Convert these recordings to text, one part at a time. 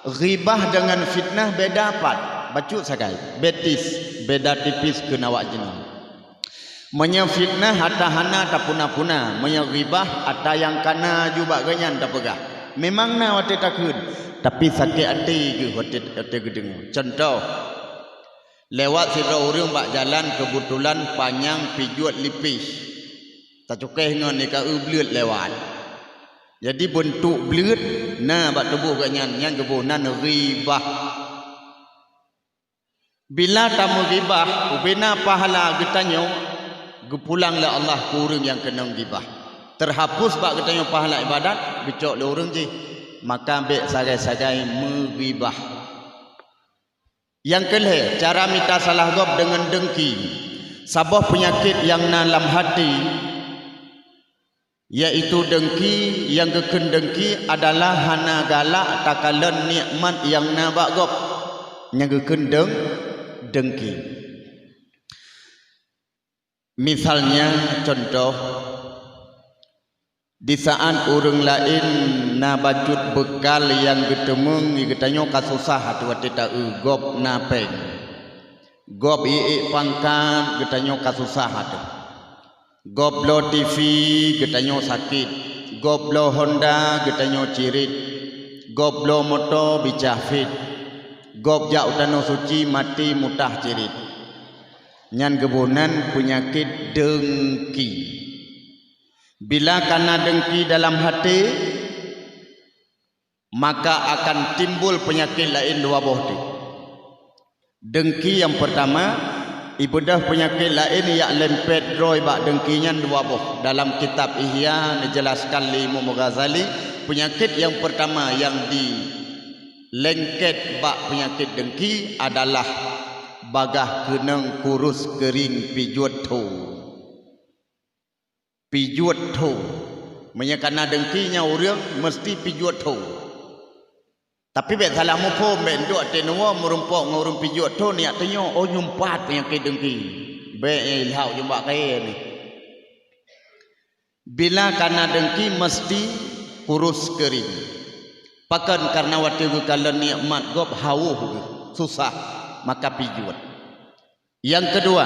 Ghibah dengan fitnah beda pat. Bacut sakai. Betis, beda tipis kena awak jenuh. Menyefitnah hatta hana tak puna-puna. Menyeghibah hatta yang kana juga ganyan tak pegah. Memang na wate takut. Tapi sakit hati ke wate gedeng. Contoh. Lewat si orang bak jalan kebetulan panjang pijuat lipis. Tak cukai dengan ni ka belut lewat. Jadi bentuk belut na bak tubuh ganyan yang kebunan ghibah. Bila tamu ghibah, ubina pahala getanyo gepulanglah Allah ke orang yang kena ghibah. Terhapus bak getanyo pahala ibadat, bicok le orang je. Maka ambek sagai-sagai menghibah. Yang kelih, cara minta salah gob dengan dengki. Sabah penyakit yang dalam hati, yaitu dengki. Yang keken dengki adalah hana galak takalan nikmat yang nabak gob. Yang keken dengki. Misalnya contoh, di saat orang lain na bacut bekal yang getemeng getanyo kasusah hatu watita gob na peng. Gob pangkat getanyo kasusah hatu. Gob lo TV getanyo sakit. Gob lo Honda getanyo cirit. Gob lo moto bicafit. Gob jak utano suci mati mutah cirit. Nyan gebunan penyakit dengki. Bila karena dengki dalam hati, maka akan timbul penyakit lain dua bohdi. Dengki yang pertama, ibadah penyakit lain yang lempet roy bak dengkinya dua boh. Dalam kitab Ihya dijelaskan li Imam Ghazali, penyakit yang pertama yang dilengket bak penyakit dengki adalah bagah keneng kurus kering pijuat tu. Pijuat tu. Menyakana dengkinya orang mesti pijuat tu. Tapi bet salah mupo bet duk tenua merumpok ngurung pijuat tu ni artinya oh nyumpat penyakit dengki. Bet ilhau jumpa kaya ni. Bila karena dengki mesti kurus kering. Pakan karena waktu kalau nikmat gob hawuh susah maka pijuat. Yang kedua,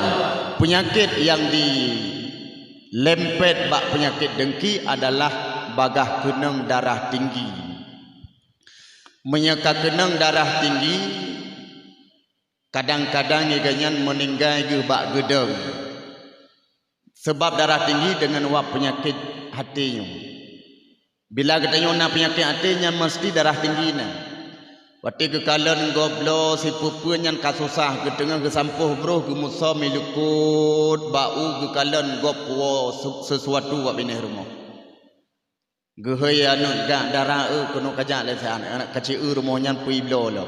penyakit yang lempet bak penyakit dengki adalah bagah keneng darah tinggi. Menyeka keneng darah tinggi kadang-kadang iganyan meninggal ke bak gedeng. Sebab darah tinggi dengan wak penyakit hatinya. Bila katanya nak penyakit hatinya mesti darah tinggi na. Waktu kekalan goblo si pupuan yang kasusah ke tengah ke sampuh bro ke musa milukut bau kekalan gopwo sesuatu wak bineh rumah. Gehai anu gak darah kono kajak le san anak kecil rumahnya pui blo lo.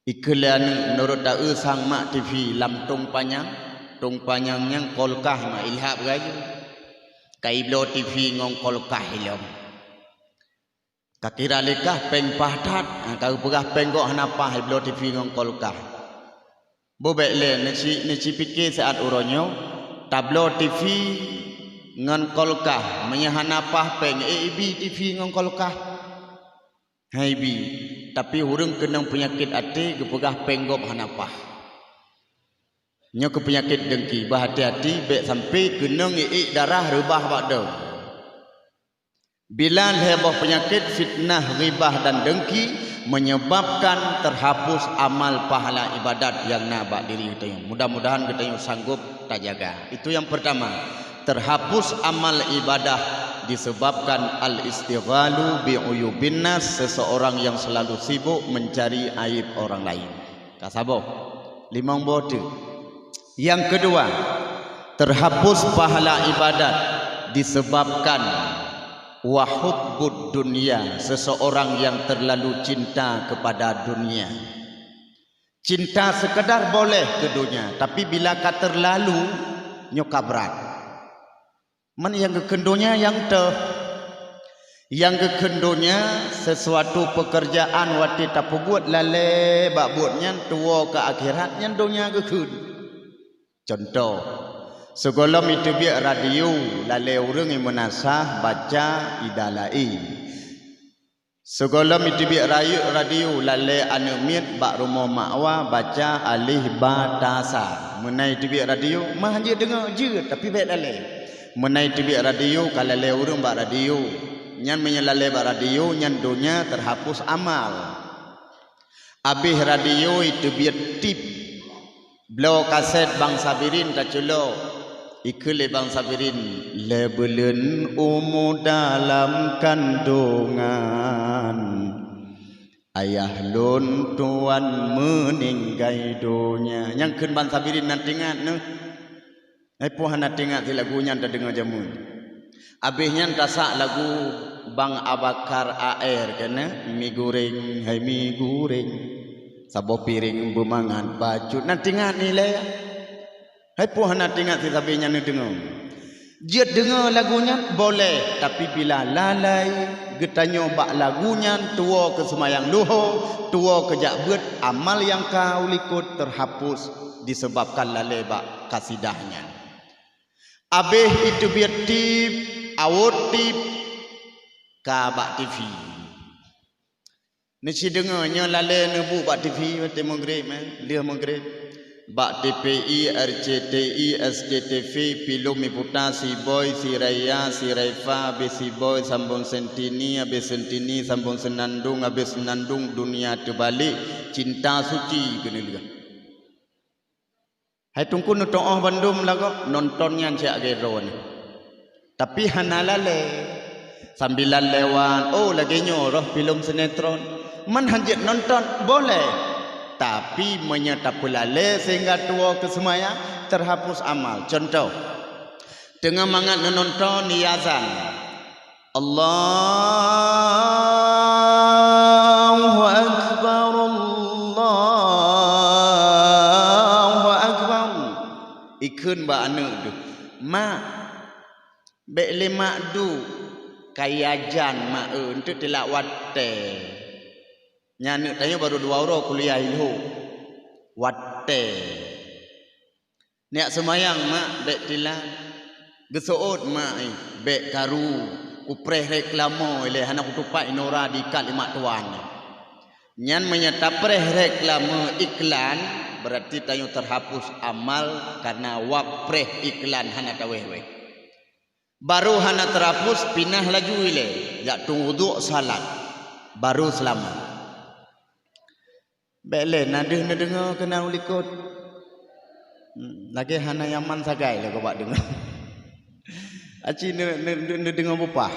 Iklan menurut da sang mak TV lam tung panjang yang kolkah ma ilhab gayu. Kai blo TV ngong kolkah ilom. Kakira lekah peng padat kau pegah penggok hanapah iblo TV ngong kolkah. Bobek le neci fikir saat uronyo tablo TV ngon kolkah menyahanapah peng AB TV ngong kolkah. Hai bi tapi hurung kenang penyakit ati gepegah penggok hanapah. Nyo ke penyakit dengki berhati-hati bek sampai kenang darah rebah bakdo. Bila heboh penyakit fitnah, ghibah dan dengki menyebabkan terhapus amal pahala ibadat yang nabak diri kita. Mudah-mudahan kita sanggup tak jaga. Itu yang pertama. Terhapus amal ibadah disebabkan al-istighalu bi'uyubin nas, seseorang yang selalu sibuk mencari aib orang lain. Kasabo. Limang bodoh. Yang kedua, terhapus pahala ibadat disebabkan wahubbud dunia, seseorang yang terlalu cinta kepada dunia. Cinta sekedar boleh ke dunia, tapi bila kata terlalu nyoka berat. Man yang kekendonya yang kekendonya sesuatu pekerjaan wati tak buat lale bak buatnya tua ke akhiratnya dunia kekun. Contoh segolom itu biar radio lale orang yang menasah baca idalai. Segala mitibik radio lalai anu miet bak rumah makwa baca alih batasa. Menai tibik radio mah je dengar je tapi baik lalai. Menai tibik radio kalau lalai urang bak radio. Nyan menyelalai bak radio nyan dunia terhapus amal. Habis radio itu biar tip. Blow kaset Bang Sabirin tak culo. Ikut Bang Sabirin lebelen umur dalam kandungan ayah lun tuan meninggal dunia yang kun Bang Sabirin nanti ingat ne puan nanti ingat si lagunya tak dengar jamun habisnya tasak lagu Bang Abakar AR kena mi goreng hai mi goreng sabo piring bumangan baju nanti ingat nilai hai puan nanti ingat si sabinya ne dengar. Dia dengar lagunya boleh, tapi bila lalai getanyo bak lagunya tua ke semayang luho, tua ke jakbet, amal yang kau likut terhapus disebabkan lalai bak kasidahnya. Abih itu biar tip, awot tip ka bak TV. Nisi dengarnya lalai nebu bak TV, waktu maghrib, dia maghrib. Bak TPI, RCTI, SCTV, Pilum Miputa, Si Boy, Si Raya, Si Raifa, Habis Si Boy, Sambung Sentini, Habis Sentini, Sambung Senandung, Habis Senandung, Dunia Terbalik, Cinta Suci, kena lihat. Hai tungku nuto'oh Bandung lagu, nontonnya Cik Gero ni. Tapi hanalale, sambilan lewat, oh lagi nyoroh film sinetron, man hanjit nonton, boleh. Tapi menyetap lalai sehingga tua ke semaya terhapus amal. Contoh, tengah mangat nonton niazan Allahu Akbar Allahu Akbar ikun ba anu tu mak bek lemak du kayajan mak untuk tilawat teh nyana tanya baru 2 orang kuliah ilmu watte niak semayang mak bek tilah gesoot mak bek karu kupreh reklamo ile hana kutupai nora di kalimat tuan nyan menyata preh reklamo iklan berarti tayo terhapus amal karena wapreh iklan hana tawewe baru hana terhapus pinah laju ile yak tung wuduk salat baru selamat. Bele nadeh na dengar kena ulikut. Lagi hana yaman sagai lah kau buat dengar. Aci na dengar bupah.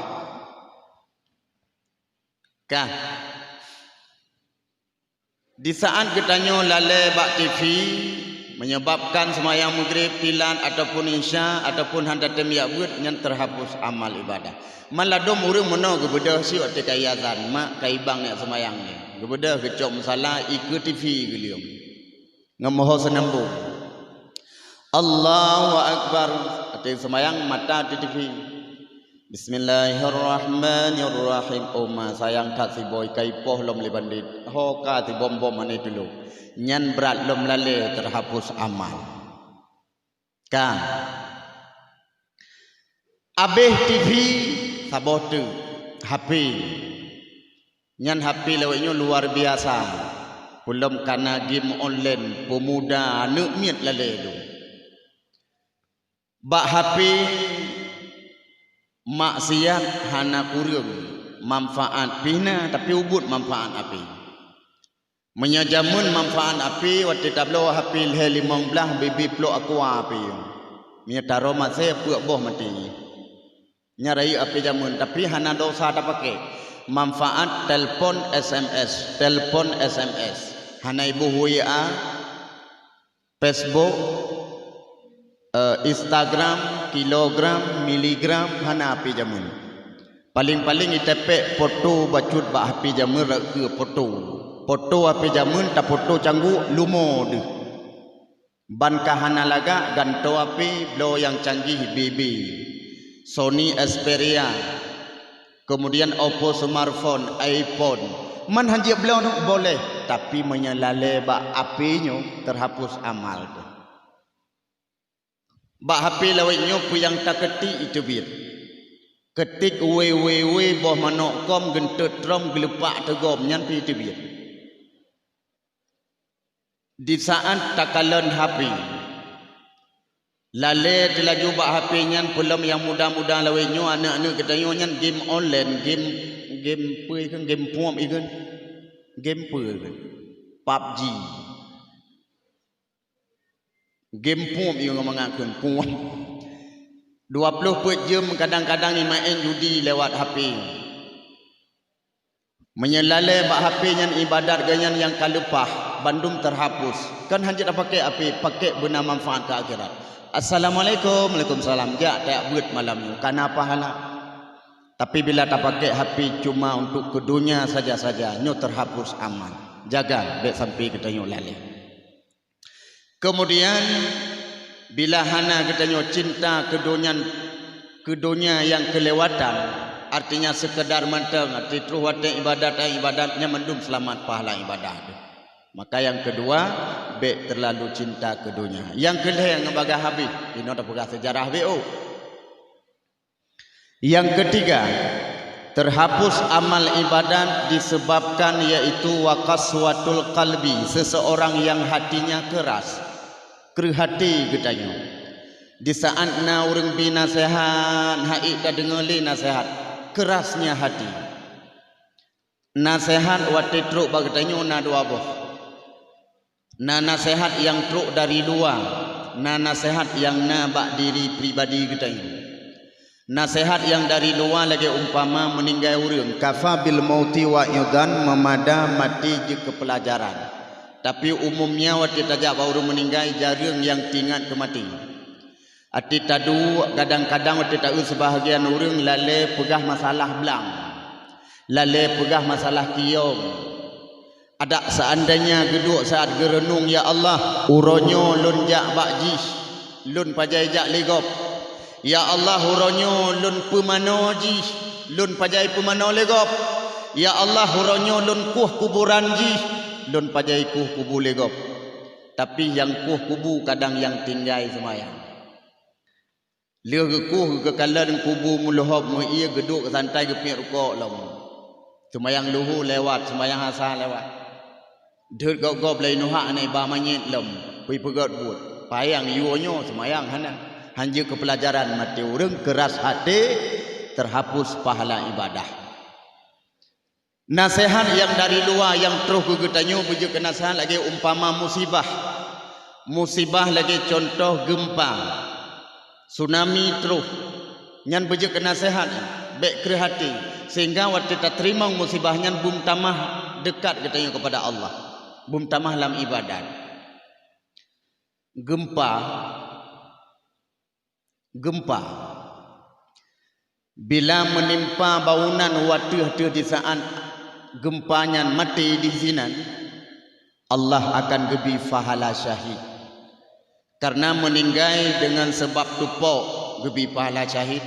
Kah? Di saat ketanyo lalai bak TV menyebabkan semayang maghrib tilan ataupun isya ataupun handa temiak buat yang terhapus amal ibadah. Maladom urang meno gebedah si waktu kayazan mak kaibang nek semayang ni. Gebedah kecok masalah ikut TV gelium. Ngamoho senambung. Allahu Akbar. Ate semayang mata di TV. Bismillahirrahmanirrahim. Oma sayang tak si boy kaipoh lom le bandit. Ho ka ti bom-bom ane dulu. Nyan berat lom lale terhapus amal. Ka. Abeh TV saboh tu HP. Nyan HP lewatnya luar biasa. Belum karena game online pemuda nak miat lalai tu. Bak HP maksiat hana kurang manfaat pina tapi ubud manfaat api. Menyajamun manfaat api waktu tablo HP le 15 bibi peluk aku api. Mia taro mat saya puak boh mati. Nyarai api jamun tapi hana dosa tak pakai. Manfaat telpon SMS hana ibu WA Facebook Instagram kilogram miligram hana api jamun paling-paling itepek foto bacut bak api jamun ke foto api jamun tak foto canggu lumo de ban kahana laga ganto api blow yang canggih BB Sony Xperia kemudian Oppo smartphone, iPhone. Man hanji beliau boleh, tapi menyalale bak apinya terhapus amal tu. Bak HP lawatnya pu yang tak keti itu bir. ketik we boh manok kom gentet trom gelepak tegom nyan pi tebiat di saat takalan HP lale telaju bak HP nyan pelem yang muda-muda lawenyo anak-anak ketayo nyan game online game pui kan game puam ikan game pui kan PUBG game puam yang mengaku puam 20 jam kadang-kadang ni main judi lewat HP menyelale bak HP nyan ibadat ganyan yang kalepah Bandung terhapus kan hanya pakai HP pakai guna manfaat ke akhirat. Assalamualaikum, waalaikumsalam. Ja tak buat malam ni. Karena pahala. Tapi bila tak pakai HP cuma untuk ke dunia saja-saja, nyo terhapus amal. Jaga dek sampai kita nyo lali. Kemudian bila hana kita nyo cinta ke dunia yang kelewatan, artinya sekedar manteng, arti terus watak ibadatnya mendum selamat pahala ibadat. Maka yang kedua, be terlalu cinta ke dunia. Yang kedua yang ngebaga habis, ini ada pegah sejarah BO. Yang ketiga, terhapus amal ibadat disebabkan yaitu waqaswatul qalbi, seseorang yang hatinya keras. Kerhati getanya. Di saat na urang binasehat, haik dah dengarli nasihat, kerasnya hati. Nasihat wati truk bagetanya na dua boh. Na nasihat yang truk dari luar, na nasihat yang nabak diri pribadi kita ini. Nasihat yang dari luar lagi umpama meninggal urang, kafa bil mauti wa yudan, memada mati je kepelajaran. Tapi umumnya waktu tajak baru meninggal jarang yang tinggal ke mati. Ati tadu kadang-kadang waktu tahu sebahagian urang lale pegah masalah belang, lale pegah masalah kiom. Ada seandainya geduk saat gerenung ya Allah uronyo lun jak bakjis lun pajai jak legop ya Allah uronyo lun pemano jis lun pajai pemano legop ya Allah uronyo lun kuh kuburan jis lun pajai kuh kubu legop. Tapi yang kuh kubu kadang yang tinggal semayang lia kuh ke kalan kubu muluhab mu ia geduk santai ke pihak rukuk lom semayang luhu lewat semayang asal lewat Dut gop lain nuhak ni ba manyit lem pi pegot but payang yuonyo semayang hana hanya kepelajaran mati urang keras hati terhapus pahala ibadah. Nasihat yang dari luar yang terus gegetanyo bujuk ke nasihat lagi umpama musibah lagi contoh gempa tsunami terus nyan bujuk ke nasihat baik ke hati sehingga waktu kita terima musibahnya bum tamah dekat getanyo kepada Allah. Bum tamah lam ibadat. Gempa bila menimpa bangunan waktu di saat gempanya mati di sini Allah akan gebi pahala syahid. Karena meninggal dengan sebab tupok gebi pahala syahid.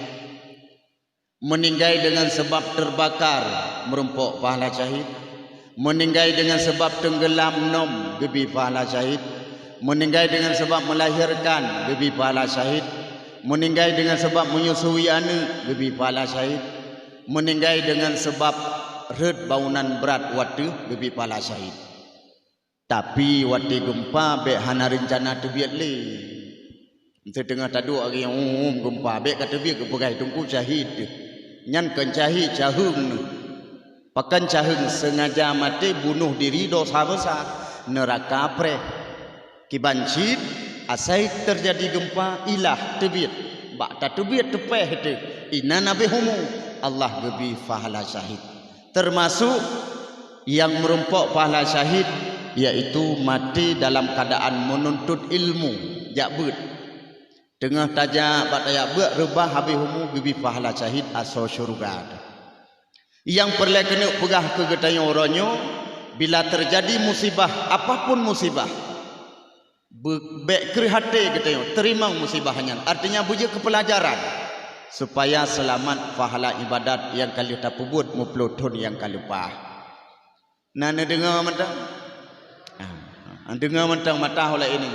Meninggal dengan sebab terbakar merumpok pahala syahid. Meninggal dengan sebab tenggelam nom gebi pahala syahid. Meninggal dengan sebab melahirkan gebi pahala syahid. Meninggal dengan sebab menyusui anak gebi pahala syahid. Meninggal dengan sebab red bangunan berat waktu gebi pahala syahid. Tapi waktu gempa be hana rencana tebiat le. Setengah tadu hari yang gempa be kata biak ke pegai tungku syahid. Nyan kan syahid cahung pakan cahung sengaja mati bunuh diri dosa besar neraka pre kibancit asai terjadi gempa ilah tebiat bak tak tebiat tepeh tu inna nabi humu Allah gebi pahala syahid. Termasuk yang merumpok pahala syahid yaitu mati dalam keadaan menuntut ilmu jakbut tengah tajak bak tayak buat rebah habis humu gebi pahala syahid aso syurga. Yang perlu kena pegah ke getanya orangnya bila terjadi musibah apapun musibah baik hati getanya terima musibahnya artinya bujuk kepelajaran supaya selamat pahala ibadat yang kali tak pebut mupelutun yang kali pah. Nana dengar mentang dengar mentang mata oleh ini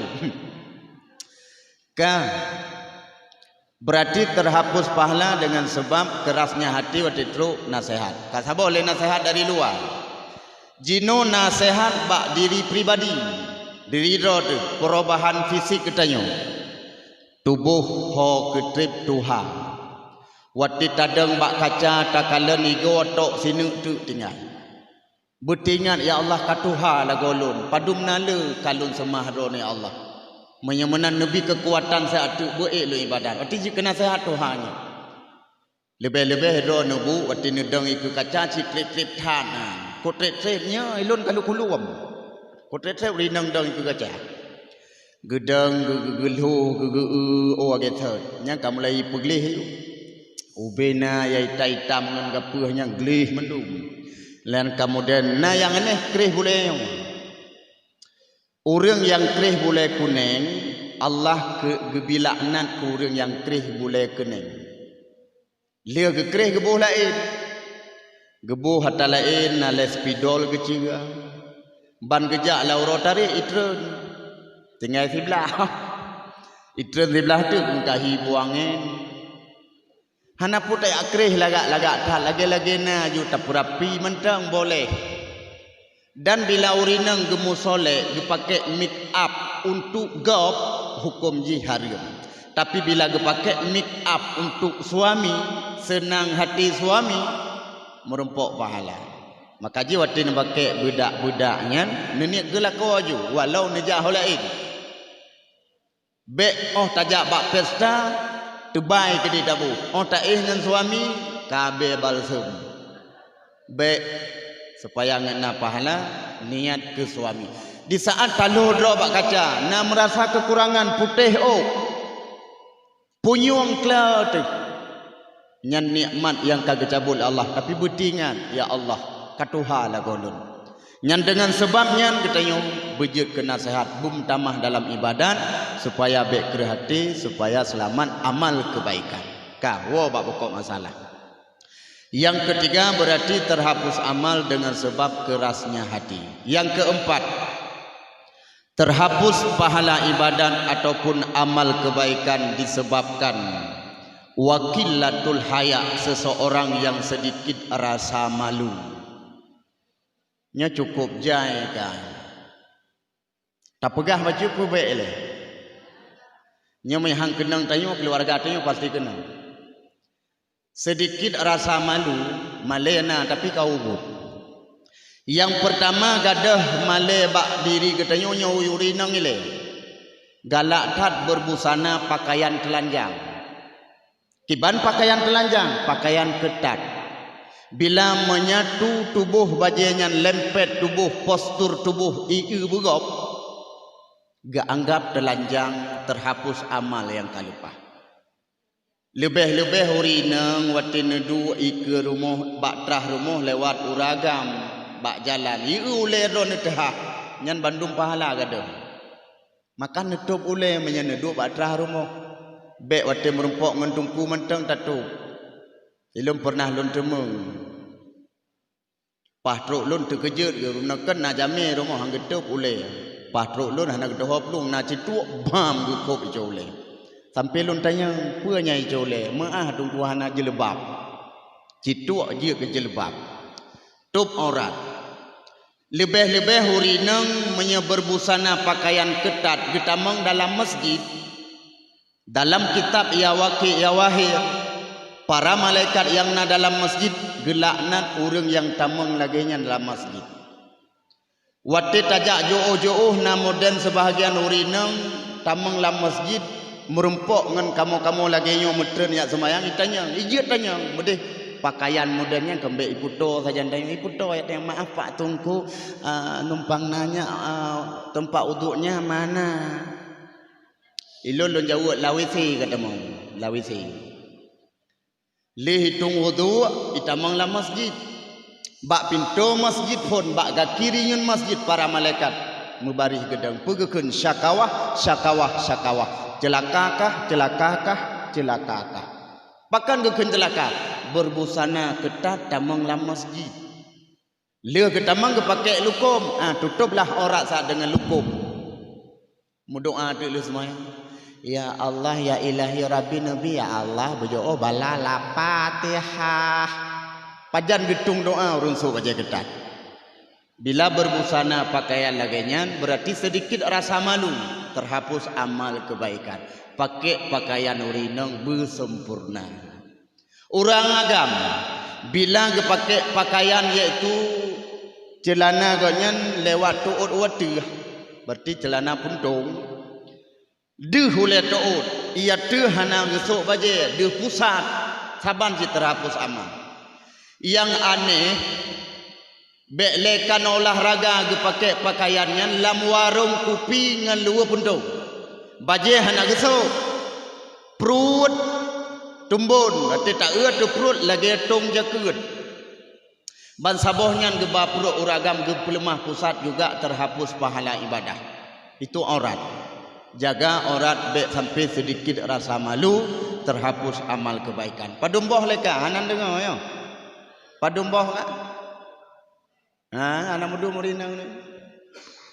kan Berarti terhapus pahala dengan sebab kerasnya hati waktu itu nasihat. Kasih boleh nasihat dari luar. Jino nasihat bak diri pribadi, diri rod perubahan fisik katanya. Tubuh ho ketrip Tuhan. Waktu tadang bak kaca takalan igo tok sini tu tinggal. Bertingat ya Allah katuha la golun. Padum nala kalun semahro ni Allah. Menyemenan Nabi kekuatan saat tu buat lu ibadat. Waktu jika nasihat Tuhan. Lebih-lebih do nubu waktu nedang ikut kaca citrip-trip tanah. Kotrip-tripnya ilun kalau kuluam. Kotrip-trip rinang dang ikut kaca. Gedang gegeluh oh gitu. Nya kamu lagi peglih. Ubena yai taitam ngan gapuh nya glih mendung. Lain kemudian na yang aneh krih boleh. Orang yang kerih boleh kuning, Allah kebilaknat ke orang yang kerih boleh kuning. Dia ke kerih gebuh lain. Gebuh hatta lain na les spidol ke ciga. Ban gejak lauro tarik itren. Tinggal sebelah. Itren sebelah tu kahi buangin. Hana putai akrih lagak-lagak tak lagi-lagi na ju tapurapi mentang boleh. Dan bila urinang gemu soleh dipakai make up untuk gop hukum jiharium. Tapi bila dipakai make up untuk suami, senang hati suami, merempok pahala. Maka ji waktu nak pakai budak-budaknya, nenek gelak waju walau nejah lain. Bek tajak bak pesta, tebai ke di dabu. Tak dengan suami, kabe balsem. Bek supaya ngena pahala niat ke suami. Di saat talu dro bak kaca, na merasa kekurangan putih punyung klau tu. Nyan nikmat yang kagak cabul Allah, tapi bertingan ya Allah katuha la golun. Nyan dengan sebabnya kita nyum bejut ke nasihat bum tamah dalam ibadat supaya baik ke hati, supaya selamat amal kebaikan. Wo bak pokok masalah. Yang ketiga berarti terhapus amal dengan sebab kerasnya hati. Yang keempat, terhapus pahala ibadat ataupun amal kebaikan disebabkan wakilatul haya, seseorang yang sedikit rasa malu. Nya cukup jai kan. Tak pegah baju ku baik le. Nya hang kenang tanyo keluarga tanyo pasti kenang. Sedikit rasa malu, malena tapi kau ubud. Yang pertama gadah male bak diri katanya urinang ile. Galak tat berbusana pakaian telanjang. Kiban pakaian telanjang, pakaian ketat. Bila menyatu tubuh bajinya lempet tubuh, postur tubuh iu bugop, gak anggap telanjang, terhapus amal yang kalupah. Lebih-lebih urinang waktu nedu ke rumah bak trah rumah lewat uragam bak jalan iu ule ron teh nyan Bandung pahala gado. Makan netup ule menyan nedu bak trah rumah. Bek waktu merempok ngentumku menteng tatu. Ilum pernah lun temeng. Patruk lun terkejut ke rumah na jami rumah hang getup ule. Patruk lun hana gedohop lung na cituk bam ge kop ijo ule. Sampai lun tanya, apa nyai jole? Maah tung Tuhan aja lebab. Cituk je ke jelebab. Tup aurat. Lebih-lebih hurinang menyeberbusana pakaian ketat getamang dalam masjid. Dalam kitab Yawaki Yawahir, para malaikat yang na dalam masjid gelaknat orang yang tamang laginya dalam masjid. Waktu tajak jauh-jauh na moden sebahagian hurinang tamang dalam masjid. Merempok dengan kamu-kamu lagi nyo metren ya semayang ditanya, ijat tanya, bedeh pakaian modelnya kembali iputo saja tanya iputo ya yang maaf Pak Tungku numpang nanya tempat uduknya mana? Ilun lon jauh lawisi katamu, lawisi. Li hitung uduk itamang la masjid. Bak pintu masjid pun bak ga kiri nyon masjid para malaikat mubarih gedang pegekeun syakawah syakawah syakawah. Celakakah, celakakah, celakakah. Pakan gekeun celaka berbusana ketat tamang lam masjid. Leu ke tamang ke pakai lukum, tutuplah aurat saat dengan lukum. Mudoa tu lu semua. Ya Allah, ya ilahi rabbi nabi, ya Allah berdoa bala la Fatihah. Pajan getung doa urun so baca ketat. Bila berbusana pakaian lagenyan berarti sedikit rasa malu, terhapus amal kebaikan. Pakai pakaian urinang bersempurna. Orang agama bila pakai pakaian yaitu celana ganyan lewat tuut watu, berarti celana puntung. Deh oleh tuut, ia deh hana gesok baje, deh pusat, saban si terhapus amal. Yang aneh, beklekan olahraga ge pakai pakaiannya lam warung kopi ngan luar puntung. Baje hana gesok, perut tumbun, berarti tak tu perut lagi tung jakut. Ban sabohnya ge perut uragam ge pelemah pusat juga terhapus pahala ibadah. Itu aurat. Jaga aurat bek sampai sedikit rasa malu, terhapus amal kebaikan. Padumboh leka hanan dengar yo. Padumboh enggak? Anak mudu murinang ni.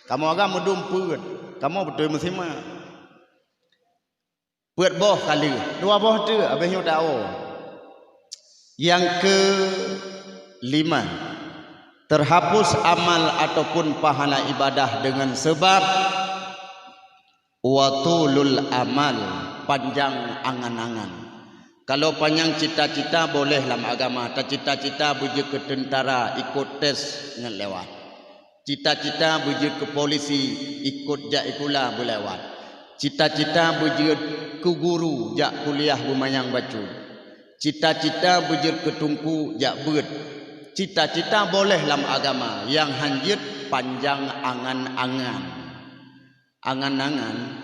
Kamu agak mudum peut. Kamu betul muslimah. Peut boh kali. Dua boh tu abahnya tahu. Yang ke-5, terhapus amal ataupun pahala ibadah dengan sebab watulul amal, panjang angan-angan. Kalau panjang cita-cita boleh dalam agama. Tak cita-cita bujuk ke tentara ikut tes dengan lewat. Cita-cita bujuk ke polisi ikut jak ikula boleh lewat. Cita-cita bujuk ke guru jak kuliah bumayang bacu. Cita-cita bujuk ke tungku jak beut. Cita-cita boleh dalam agama. Yang hanjut panjang angan-angan. Angan-angan,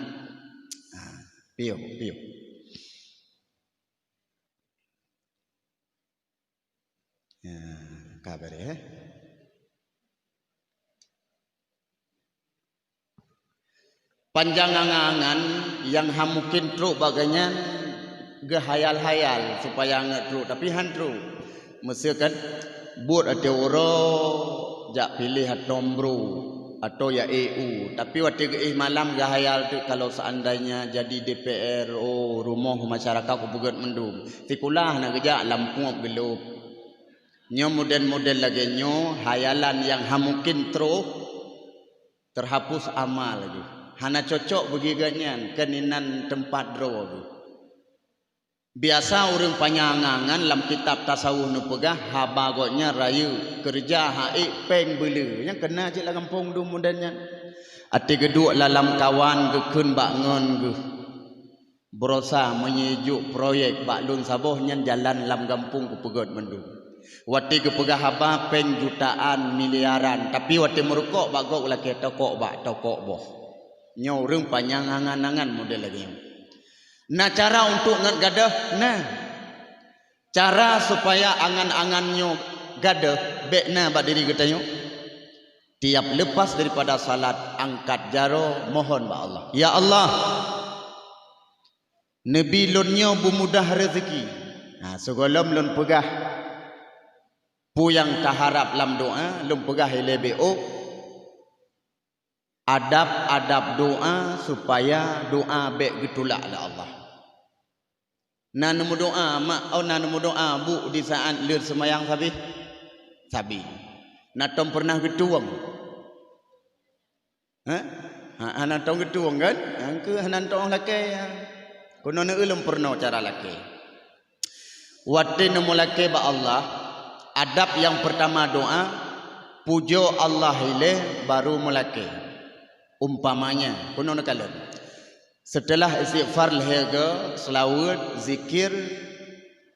piu. Ya, kabar ya. Panjang angan-angan yang mungkin truk bagainya gehayal-hayal supaya nggak truk tapi han truk. Mesti kan buat ada orang jak pilih nombru atau ya EU, tapi waktu malam gahayal tu kalau seandainya jadi DPR, rumah masyarakat ku bugat mendung tikulah nak gejak lampuap gelup nyo model-model lagi nyo hayalan yang mungkin terhapus amal lagi hana cocok bagi ganyan keninan tempat draw tu. Biasa orang panyangangan dalam kitab tasawuf nu pegah habagotnya rayu kerja haik peng bela yang kena je lah kampung du mudannya ati geduk dalam kawan gekun bangun ge berusaha menyejuk proyek baklun sabohnya jalan dalam kampung ku pegot mendung wati ke pegah haba peng jutaan miliaran tapi wati merukok bagok laki tokok boh nyo orang panyangangan model lagi. Nah cara untuk ngagadah, nah cara supaya angan-angannya gadah, bekna bak diri kita nyo. Tiap lepas daripada salat angkat jaro mohon ba Allah. Ya Allah, Nabi lunnya bermudah rezeki. Nah segolom lun pegah, pu yang taharap lam doa, lun pegah LBO. Adab-adab doa supaya doa bek getulak lah Allah. Nanu doa mak au nanu doa bu di saat lir semayang sabi. Natom pernah getuang. Anak tong getuang kan? Yang ke hanan tong laki. Kono ne ulum pernah cara laki. Wate nemu laki ba Allah. Adab yang pertama doa pujo Allah ile baru mulake. Umpamanya kuno nakalan setelah istighfar lehega selawat zikir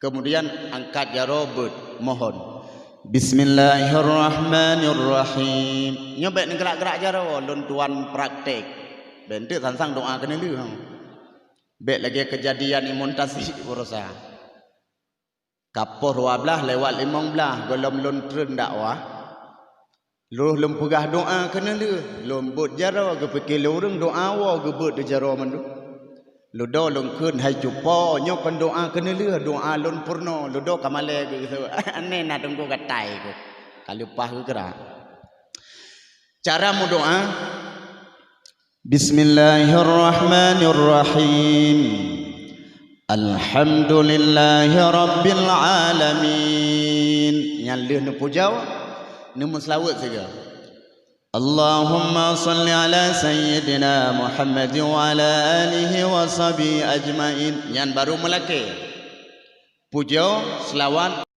kemudian angkat jarobut mohon bismillahirrahmanirrahim nyobek ni gerak-gerak jaro lon tuan praktek bentuk sansang doa kena lu bek lagi kejadian imuntasi urusan kapor 12 lewat 15 golom lon trun dakwah lu lum pegah doa kena lum bot jaro ke fikir lurung doa wa ke bot de jaro mandu lu do lum kun hai jupo nyo kan doa kena doa lun purno lu do kamale ke gitu aneh na tunggu katai ku kalau pah ke gerak cara mu doa Bismillahirrahmanirrahim. Alhamdulillahi rabbil alamin. Yang leh nu pujau nu selawat saja. Allahumma salli ala sayyidina Muhammad wa ala alihi wa sahbihi ajmain. Yang baru melaki pujau selawat